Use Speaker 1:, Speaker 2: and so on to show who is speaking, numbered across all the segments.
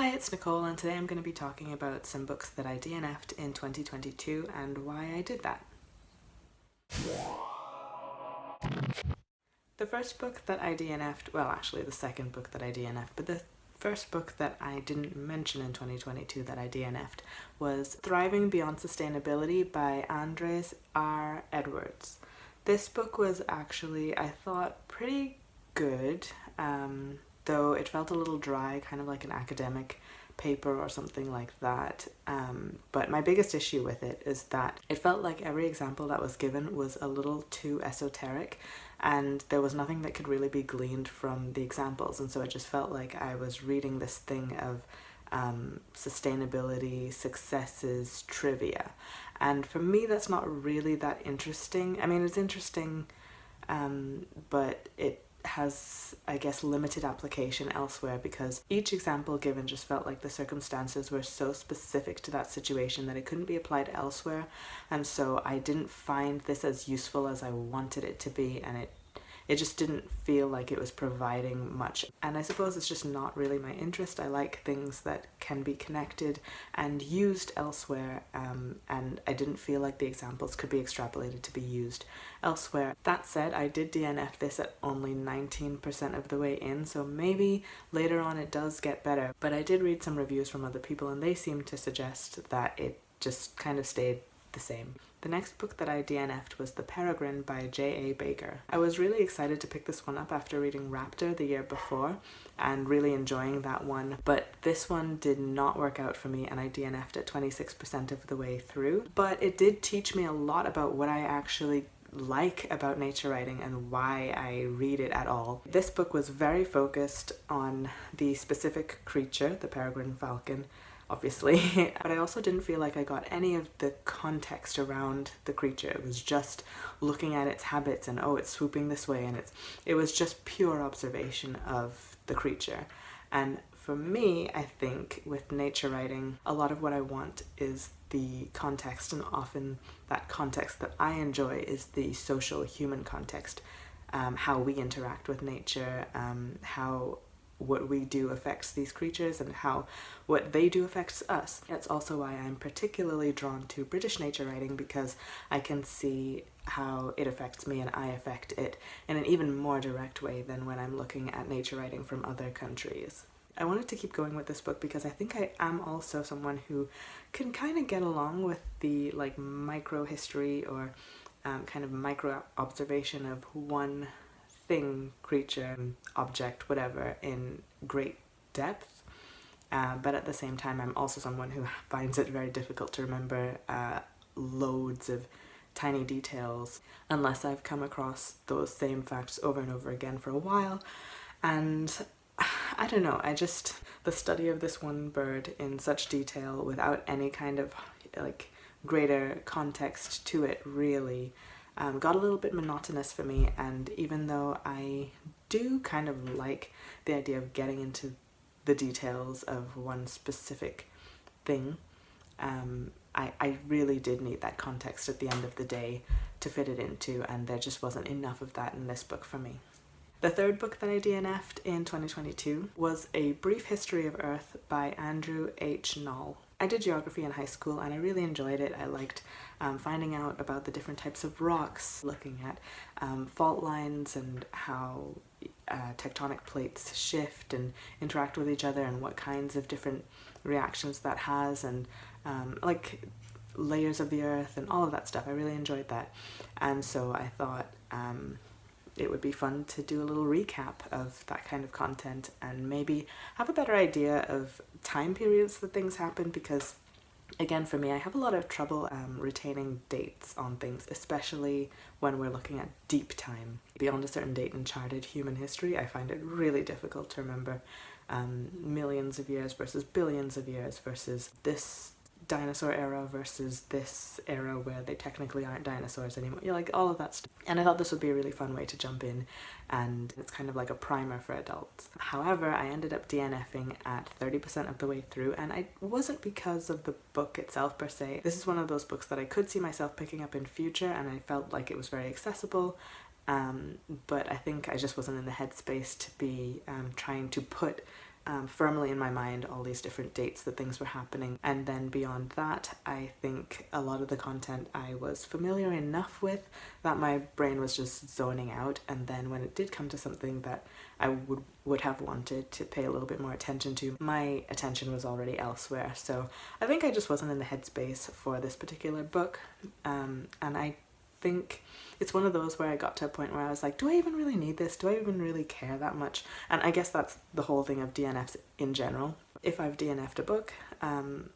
Speaker 1: Hi, it's Nicole, and today I'm going to be talking about some books that I DNF'd in 2022 and why I did that. The first book that I DNF'd, well actually the second book that I DNF'd, but the first book that I didn't mention in 2022 that I DNF'd was Thriving Beyond Sustainability by Andres R. Edwards. This book was actually, I thought, pretty good, though it felt a little dry, kind of like an academic paper or something like that. But my biggest issue with it is that it felt like every example that was given was a little too esoteric, and there was nothing that could really be gleaned from the examples, and so it just felt like I was reading this thing of sustainability, successes, trivia. And for me, that's not really that interesting. I mean, it's interesting, but it has, I guess, limited application elsewhere because each example given just felt like the circumstances were so specific to that situation that it couldn't be applied elsewhere, and so I didn't find this as useful as I wanted it to be, and it just didn't feel like it was providing much. And I suppose it's just not really my interest. I like things that can be connected and used elsewhere, and I didn't feel like the examples could be extrapolated to be used elsewhere. That said, I did DNF this at only 19% of the way in, so maybe later on it does get better. But I did read some reviews from other people and they seemed to suggest that it just kind of stayed the same. The next book that I DNF'd was The Peregrine by J.A. Baker. I was really excited to pick this one up after reading Raptor the year before and really enjoying that one, but this one did not work out for me and I DNF'd at 26% of the way through. But it did teach me a lot about what I actually like about nature writing and why I read it at all. This book was very focused on the specific creature, the peregrine falcon, obviously, but I also didn't feel like I got any of the context around the creature. It was just looking at its habits and, oh, it's swooping this way, and it was just pure observation of the creature. And for me, I think with nature writing, a lot of what I want is the context, and often that context that I enjoy is the social human context, how we interact with nature, how what we do affects these creatures and how what they do affects us. That's also why I'm particularly drawn to British nature writing, because I can see how it affects me and I affect it in an even more direct way than when I'm looking at nature writing from other countries. I wanted to keep going with this book because I think I am also someone who can kind of get along with the like micro history or kind of micro observation of one thing, creature, object, whatever, in great depth, but at the same time I'm also someone who finds it very difficult to remember loads of tiny details unless I've come across those same facts over and over again for a while. And I don't know, the study of this one bird in such detail without any kind of like greater context to it really got a little bit monotonous for me. And even though I do kind of like the idea of getting into the details of one specific thing, I really did need that context at the end of the day to fit it into, and there just wasn't enough of that in this book for me. The third book that I DNF'd in 2022 was A Brief History of Earth by Andrew H. Knoll. I did geography in high school and I really enjoyed it. I liked finding out about the different types of rocks, looking at fault lines and how tectonic plates shift and interact with each other and what kinds of different reactions that has, and like layers of the earth and all of that stuff. I really enjoyed that, and so I thought it would be fun to do a little recap of that kind of content and maybe have a better idea of time periods that things happen, because again, for me, I have a lot of trouble retaining dates on things, especially when we're looking at deep time. Beyond a certain date in charted human history, I find it really difficult to remember millions of years versus billions of years versus this dinosaur era versus this era where they technically aren't dinosaurs anymore. You know, like all of that stuff. And I thought this would be a really fun way to jump in, and it's kind of like a primer for adults. However, I ended up DNFing at 30% of the way through, and it wasn't because of the book itself per se. This is one of those books that I could see myself picking up in future, and I felt like it was very accessible, but I think I just wasn't in the headspace to be trying to put firmly in my mind all these different dates that things were happening. And then beyond that, I think a lot of the content I was familiar enough with that my brain was just zoning out. And then when it did come to something that I would have wanted to pay a little bit more attention to, my attention was already elsewhere. So I think I just wasn't in the headspace for this particular book. And I think it's one of those where I got to a point where I was like, do I even really need this? Do I even really care that much? And I guess that's the whole thing of DNFs in general. If I've DNF'd a book, I'm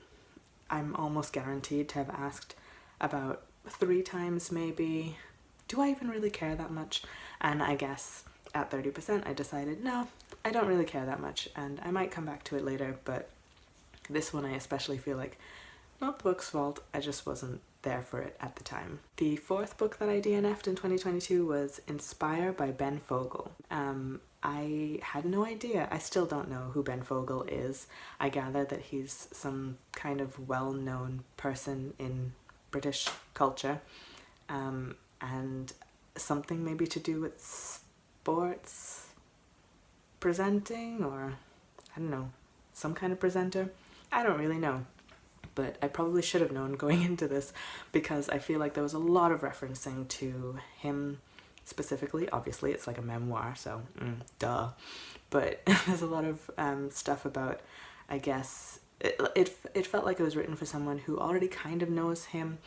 Speaker 1: almost guaranteed to have asked about 3 times maybe, do I even really care that much? And I guess at 30% I decided, no, I don't really care that much, and I might come back to it later, but this one I especially feel like, not the book's fault, I just wasn't there for it at the time. The 4th book that I DNF'd in 2022 was Inspire by Ben Fogle. I had no idea. I still don't know who Ben Fogle is. I gather that he's some kind of well-known person in British culture, and something maybe to do with sports presenting, or I don't know, some kind of presenter. I don't really know. But I probably should have known going into this, because I feel like there was a lot of referencing to him specifically. Obviously, it's like a memoir, so duh. But there's a lot of stuff about, I guess, it felt like it was written for someone who already kind of knows him,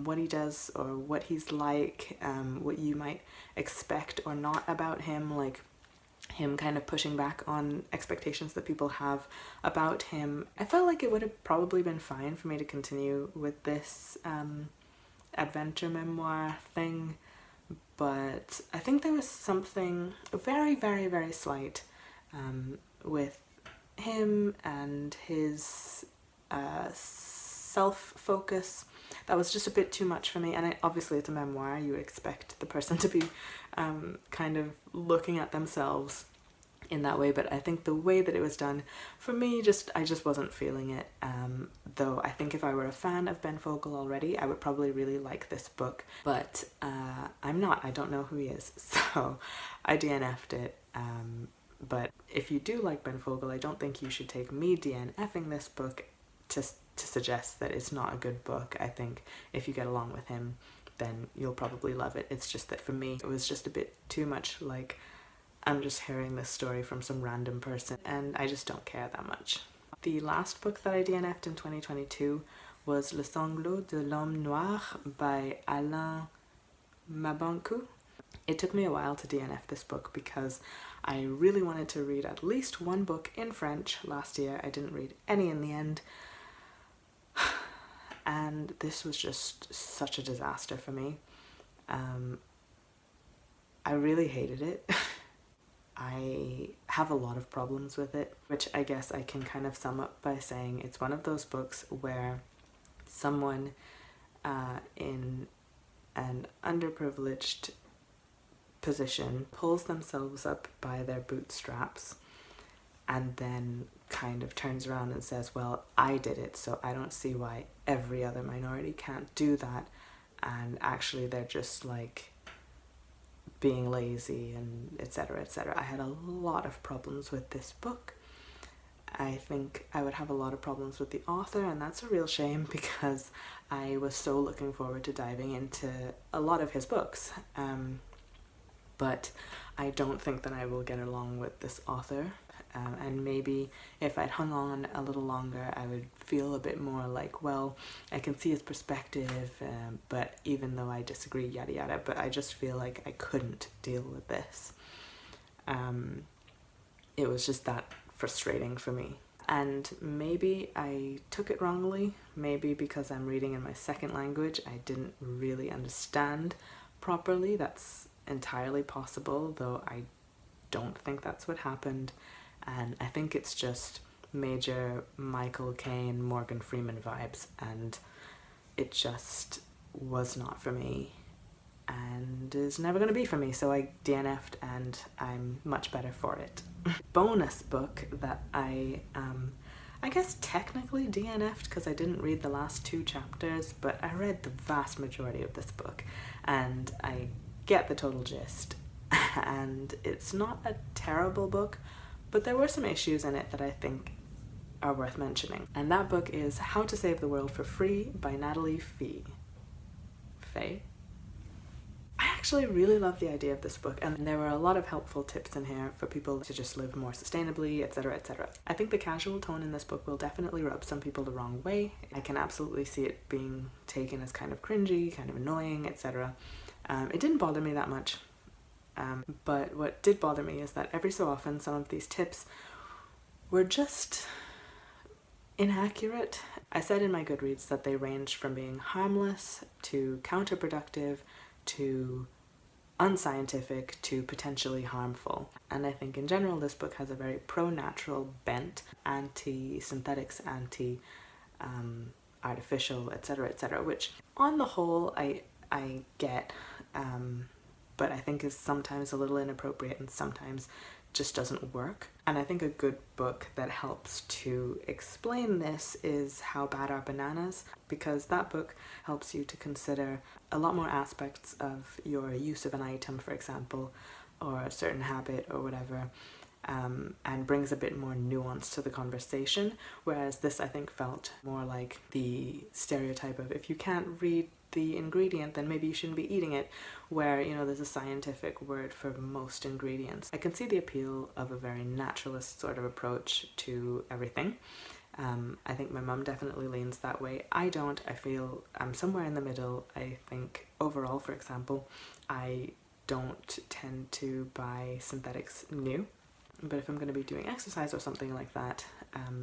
Speaker 1: what he does or what he's like, what you might expect or not about him, like him kind of pushing back on expectations that people have about him. I felt like it would have probably been fine for me to continue with this adventure memoir thing, but I think there was something very, very, very slight with him and his self-focus that was just a bit too much for me. And obviously it's a memoir, you expect the person to be kind of looking at themselves in that way, but I think the way that it was done, for me, I just wasn't feeling it. Though I think if I were a fan of Ben Fogle already, I would probably really like this book, but I'm not. I don't know who he is, so I DNF'd it. But if you do like Ben Fogle, I don't think you should take me DNFing this book to suggest that it's not a good book. I think if you get along with him, then you'll probably love it. It's just that for me, it was just a bit too much like I'm just hearing this story from some random person, and I just don't care that much. The last book that I DNF'd in 2022 was Le Sanglot de l'Homme Noir by Alain Mabanckou. It took me a while to DNF this book because I really wanted to read at least one book in French last year. I didn't read any in the end. And this was just such a disaster for me. I really hated it. I have a lot of problems with it, which I guess I can kind of sum up by saying it's one of those books where someone in an underprivileged position pulls themselves up by their bootstraps and then kind of turns around and says, well, I did it, so I don't see why every other minority can't do that. And actually they're just like being lazy and etc., etc. I had a lot of problems with this book. I think I would have a lot of problems with the author, and that's a real shame because I was so looking forward to diving into a lot of his books. But I don't think that I will get along with this author. And maybe if I'd hung on a little longer, I would feel a bit more like, well, I can see his perspective, but even though I disagree, yada yada, but I just feel like I couldn't deal with this. It was just that frustrating for me. And maybe I took it wrongly, maybe because I'm reading in my second language, I didn't really understand properly. That's entirely possible, though I don't think that's what happened. And I think it's just major Michael Caine, Morgan Freeman vibes, and it just was not for me and is never going to be for me, so I DNF'd and I'm much better for it. Bonus book that I guess technically DNF'd because I didn't read the last 2 chapters, but I read the vast majority of this book and I get the total gist. And it's not a terrible book, but there were some issues in it that I think are worth mentioning. And that book is How to Save the World for Free by Natalie Fee. Faye? I actually really love the idea of this book, and there were a lot of helpful tips in here for people to just live more sustainably, etc., etc. I think the casual tone in this book will definitely rub some people the wrong way. I can absolutely see it being taken as kind of cringy, kind of annoying, etc. It didn't bother me that much, but what did bother me is that every so often some of these tips were just inaccurate. I said in my Goodreads that they ranged from being harmless to counterproductive to unscientific to potentially harmful. And I think in general this book has a very pro-natural bent, anti-synthetics, anti-artificial, etc., etc., which on the whole I get, but I think is sometimes a little inappropriate and sometimes just doesn't work. And I think a good book that helps to explain this is How Bad Are Bananas, because that book helps you to consider a lot more aspects of your use of an item, for example, or a certain habit or whatever, and brings a bit more nuance to the conversation, whereas this I think felt more like the stereotype of if you can't read the ingredient then maybe you shouldn't be eating it, where, you know, there's a scientific word for most ingredients. I can see the appeal of a very naturalist sort of approach to everything. I think my mum definitely leans that way. I don't. I feel I'm somewhere in the middle. I think overall, for example, I don't tend to buy synthetics new, but if I'm going to be doing exercise or something like that,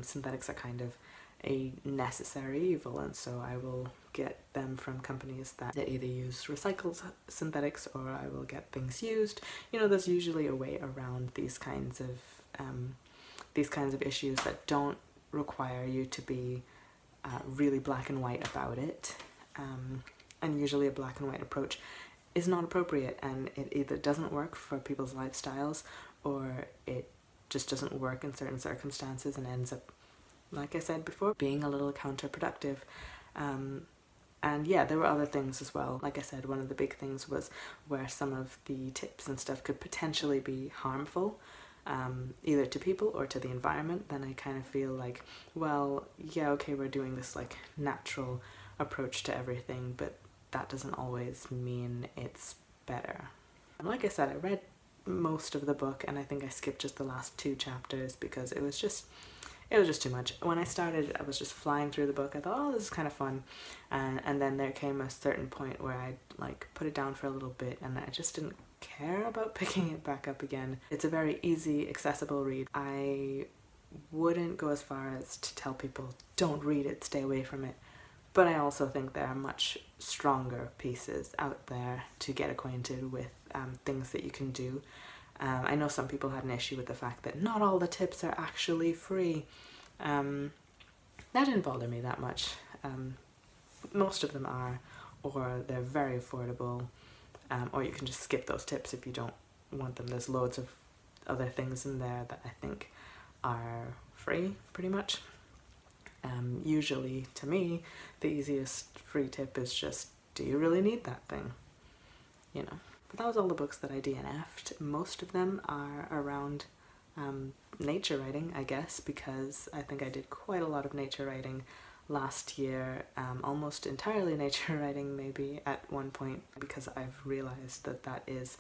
Speaker 1: synthetics are kind of a necessary evil, and so I will get them from companies that either use recycled synthetics or I will get things used. You know, there's usually a way around these kinds of issues that don't require you to be really black and white about it, and usually a black and white approach is not appropriate, and it either doesn't work for people's lifestyles or it just doesn't work in certain circumstances and ends up, like I said before, being a little counterproductive. And yeah, there were other things as well. Like I said, one of the big things was where some of the tips and stuff could potentially be harmful, either to people or to the environment. Then I kind of feel like, well, yeah, okay, we're doing this like natural approach to everything, but that doesn't always mean it's better. And like I said, I read most of the book and I think I skipped just the last 2 chapters because it was just too much. When I started, I was just flying through the book. I thought, oh, this is kind of fun. And then there came a certain point where I like put it down for a little bit and I just didn't care about picking it back up again. It's a very easy, accessible read. I wouldn't go as far as to tell people, don't read it, stay away from it. But I also think there are much stronger pieces out there to get acquainted with things that you can do. I know some people had an issue with the fact that not all the tips are actually free. That didn't bother me that much. Most of them are, or they're very affordable, or you can just skip those tips if you don't want them. There's loads of other things in there that I think are free, pretty much. Usually, to me, the easiest free tip is just, do you really need that thing? You know. But that was all the books that I DNF'd. Most of them are around nature writing, I guess, because I think I did quite a lot of nature writing last year, almost entirely nature writing maybe at one point, because I've realized that that is,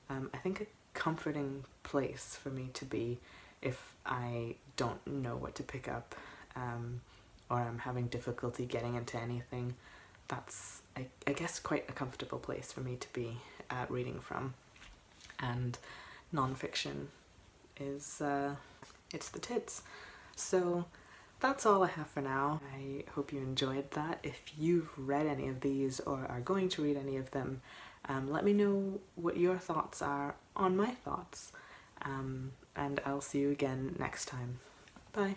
Speaker 1: I think, a comforting place for me to be if I don't know what to pick up, or I'm having difficulty getting into anything. That's, I guess, quite a comfortable place for me to be reading from. And non-fiction is, it's the tits. So that's all I have for now. I hope you enjoyed that. If you've read any of these or are going to read any of them, let me know what your thoughts are on my thoughts. And I'll see you again next time. Bye.